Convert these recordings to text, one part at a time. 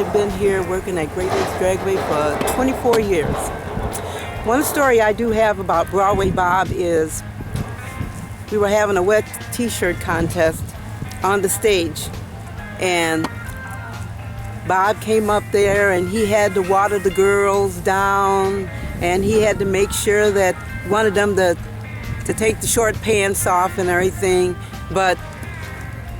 I've been here working at Great Lakes Dragway for 24 years. One story I do have about Broadway Bob is we were having a wet t-shirt contest on the stage, and Bob came up there and he had to water the girls down, and he had to make sure that wanted them to take the short pants off and everything, but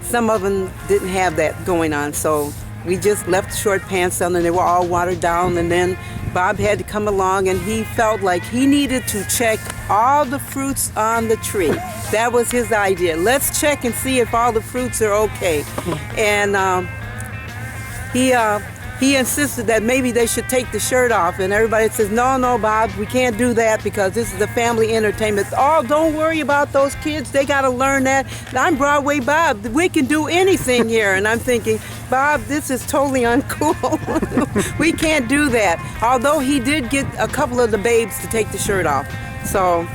some of them didn't have that going on, so we just left the short pants on and they were all watered down. And then Bob had to come along and he felt like he needed to check all the fruits on the tree. That was his idea. Let's check and see if all the fruits are okay. And he insisted that maybe they should take the shirt off, and everybody says, no, Bob, we can't do that because this is a family entertainment. Oh, don't worry about those kids. They got to learn that. I'm Broadway Bob. We can do anything here. And I'm thinking, Bob, this is totally uncool. We can't do that. Although he did get a couple of the babes to take the shirt off. So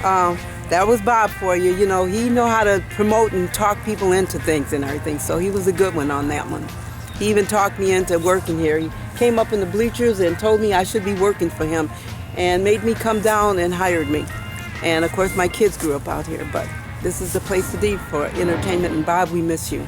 that was Bob for you. You know, he know how to promote and talk people into things and everything. So he was a good one on that one. He even talked me into working here. He came up in the bleachers and told me I should be working for him and made me come down and hired me. And of course my kids grew up out here, but this is the place to be for entertainment, and Bob, we miss you.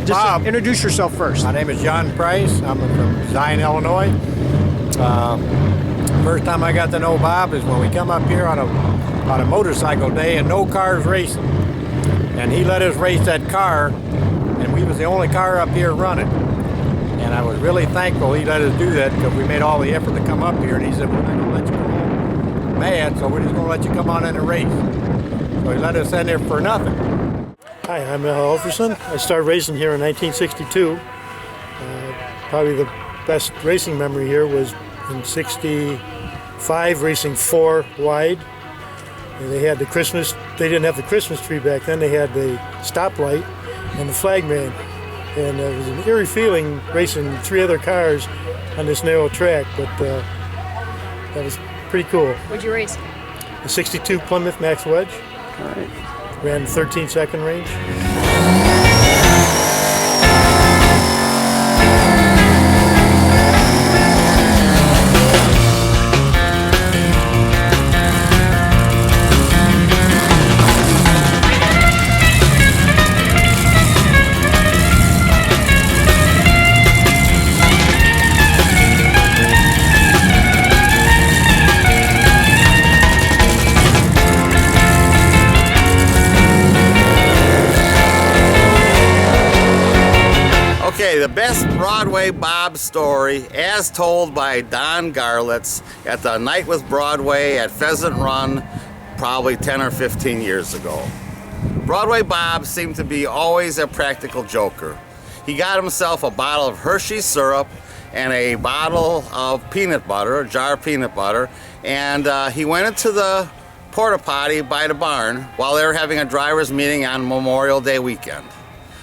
Bob. Introduce yourself first. My name is John Price. I'm from Zion, Illinois. First time I got to know Bob is when we come up here on a motorcycle day and no cars racing. And he let us race that car, and we was the only car up here running. And I was really thankful he let us do that because we made all the effort to come up here, and he said, we're not going to let you go home mad, so we're just going to let you come on in and race. So he let us in there for nothing. Hi, I'm Al Elferson. I started racing here in 1962. Probably the best racing memory here was in 65, racing 4 wide. And they had the Christmas, they didn't have the Christmas tree back then, they had the stoplight and the flagman. And it was an eerie feeling racing 3 other cars on this narrow track, but that was pretty cool. What'd you race? The 62 Plymouth Max Wedge. All right. Ran 13-second range. Okay, the best Broadway Bob story, as told by Don Garlitz at the Night with Broadway at Pheasant Run, probably 10 or 15 years ago. Broadway Bob seemed to be always a practical joker. He got himself a bottle of Hershey syrup and a bottle of peanut butter, a jar of peanut butter, and he went into the porta potty by the barn while they were having a driver's meeting on Memorial Day weekend.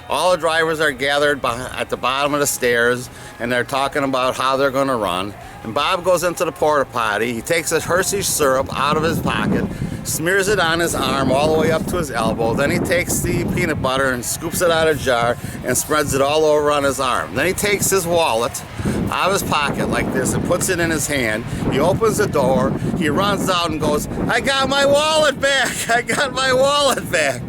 All the drivers are gathered at the bottom of the stairs, and they're talking about how they're going to run. And Bob goes into the porta potty. He takes a Hershey syrup out of his pocket, smears it on his arm all the way up to his elbow. Then he takes the peanut butter and scoops it out of a jar and spreads it all over on his arm. Then he takes his wallet out of his pocket like this and puts it in his hand. He opens the door. He runs out and goes, "I got my wallet back! I got my wallet back!"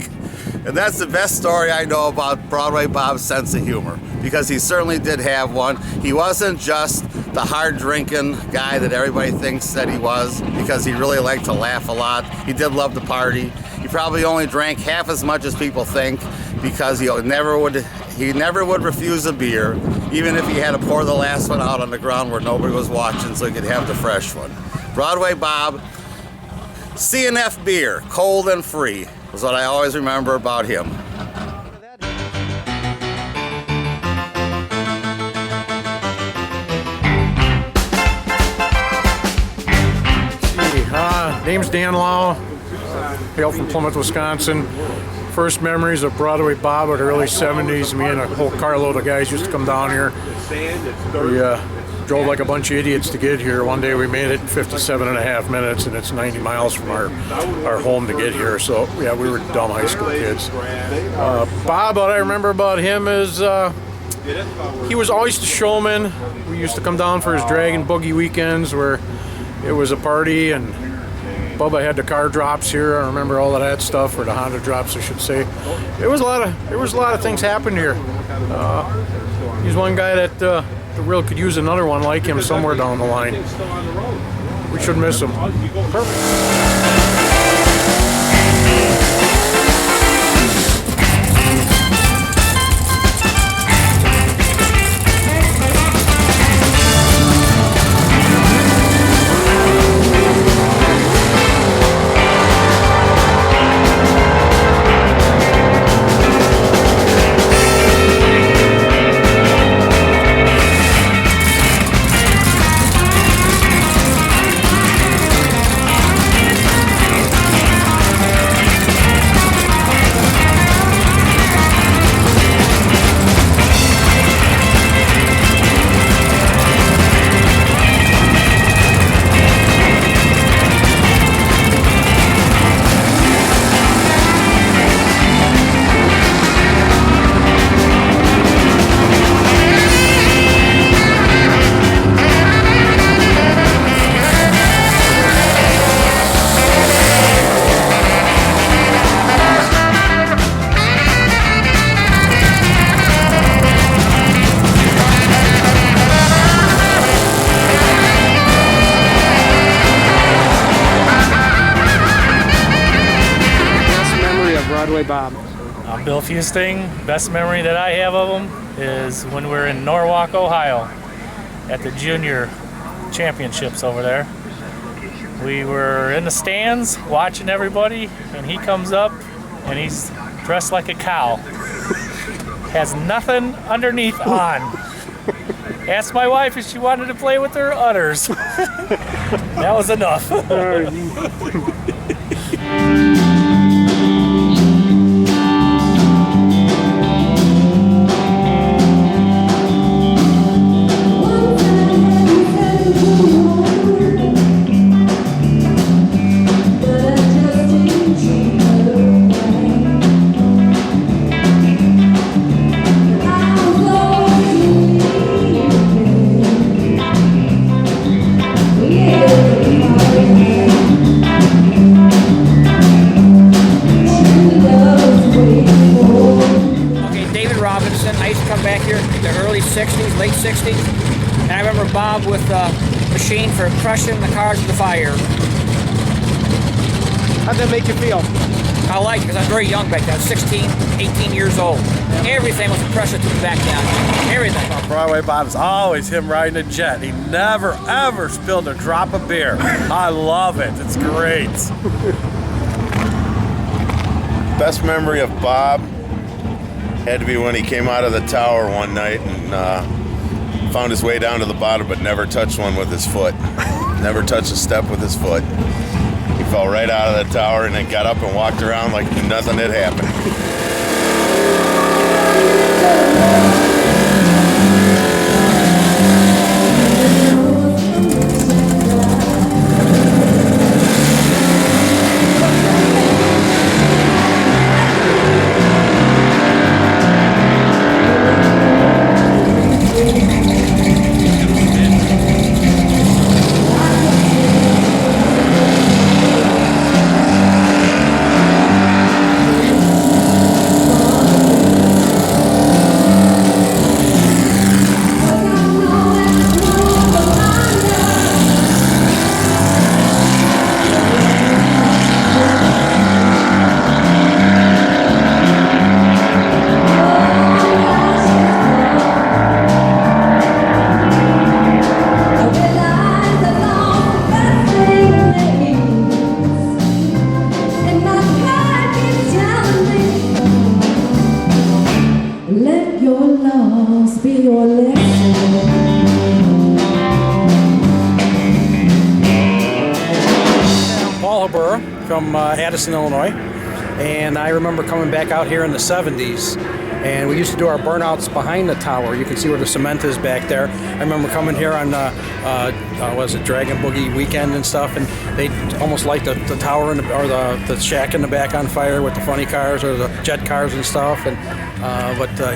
And that's the best story I know about Broadway Bob's sense of humor, because he certainly did have one. He wasn't just the hard-drinking guy that everybody thinks that he was, because he really liked to laugh a lot. He did love to party. He probably only drank half as much as people think, because he never would refuse a beer, even if he had to pour the last one out on the ground where nobody was watching so he could have the fresh one. Broadway Bob, C&F beer, cold and free, was what I always remember about him. Dan Lau, hail from Plymouth, Wisconsin. First memories of Broadway Bob in the early 70s. Me and a whole carload of guys used to come down here. We drove like a bunch of idiots to get here. One day we made it in 57.5 minutes, and it's 90 miles from our home to get here. So yeah, we were dumb high school kids. Bob, what I remember about him is he was always the showman. We used to come down for his drag and boogie weekends where it was a party, and Bubba had the car drops here. I remember all of that stuff, or the Honda drops, I should say. There was a lot of things happened here. He's one guy that the world could use another one like him somewhere down the line. We should miss him. Perfect. Broadway Bob. I'm Bill Fusting. Best memory that I have of him is when we were in Norwalk, Ohio at the junior championships over there. We were in the stands watching everybody, and he comes up and he's dressed like a cow. Has nothing underneath on. Asked my wife if she wanted to play with her udders. That was enough. I used to come back here in the early 60s, late 60s, and I remember Bob with a machine for crushing the cars with the fire. How'd that make you feel? I liked it because I was very young back then. I was 16, 18 years old. Everything was a pressure to the back down. Everything. Broadway Bob's always him riding a jet. He never, ever spilled a drop of beer. I love it. It's great. Best memory of Bob had to be when he came out of the tower one night and found his way down to the bottom, but never touched one with his foot. Never touched a step with his foot. He fell right out of the tower and then got up and walked around like nothing had happened. from Addison, Illinois. And I remember coming back out here in the 70s, and we used to do our burnouts behind the tower. You can see where the cement is back there. I remember coming here on Dragon Boogie weekend and stuff, and they almost light the tower or the shack in the back on fire with the funny cars or the jet cars and stuff. And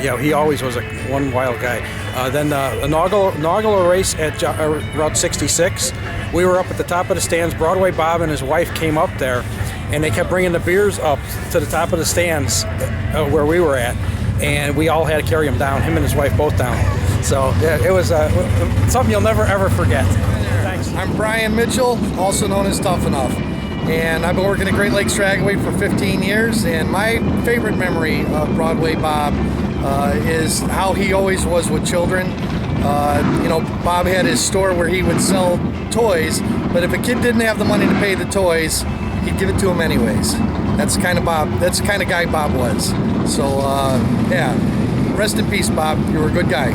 yeah, he always was one wild guy. Then the inaugural race at Route 66, we were up at the top of the stands. Broadway Bob and his wife came up there, and they kept bringing the beers up to the top of the stands where we were at, and we all had to carry him down, him and his wife both down. So yeah, it was something you'll never ever forget. Thanks. I'm Brian Mitchell, also known as Tough Enough, and I've been working at Great Lakes Dragway for 15 years, and my favorite memory of Broadway Bob is how he always was with children. You know, Bob had his store where he would sell toys, but if a kid didn't have the money to pay the toys, he'd give it to him anyways. That's the kind of guy Bob was. So yeah, rest in peace, Bob. You were a good guy.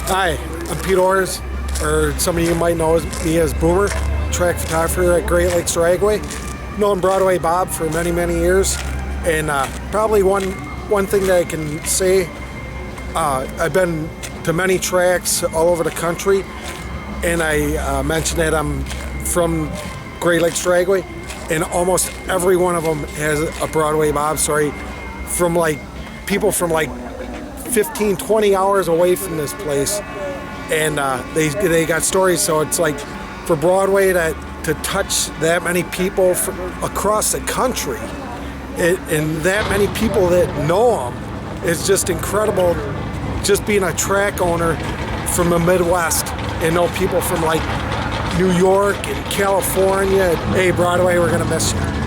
Hi, I'm Pete Orrs, or some of you might know me as Boomer, track photographer at Great Lakes Dragway. Known Broadway Bob for many, many years, and probably one thing that I can say, I've been to many tracks all over the country, and I mentioned that I'm from Great Lakes Dragway, and almost every one of them has a Broadway Bob story from people from 15, 20 hours away from this place, and they got stories. So it's like for Broadway to touch that many people across the country, and that many people that know them, is just incredible. Just being a track owner from the Midwest and know people from New York and California. Hey, Broadway, we're gonna miss you.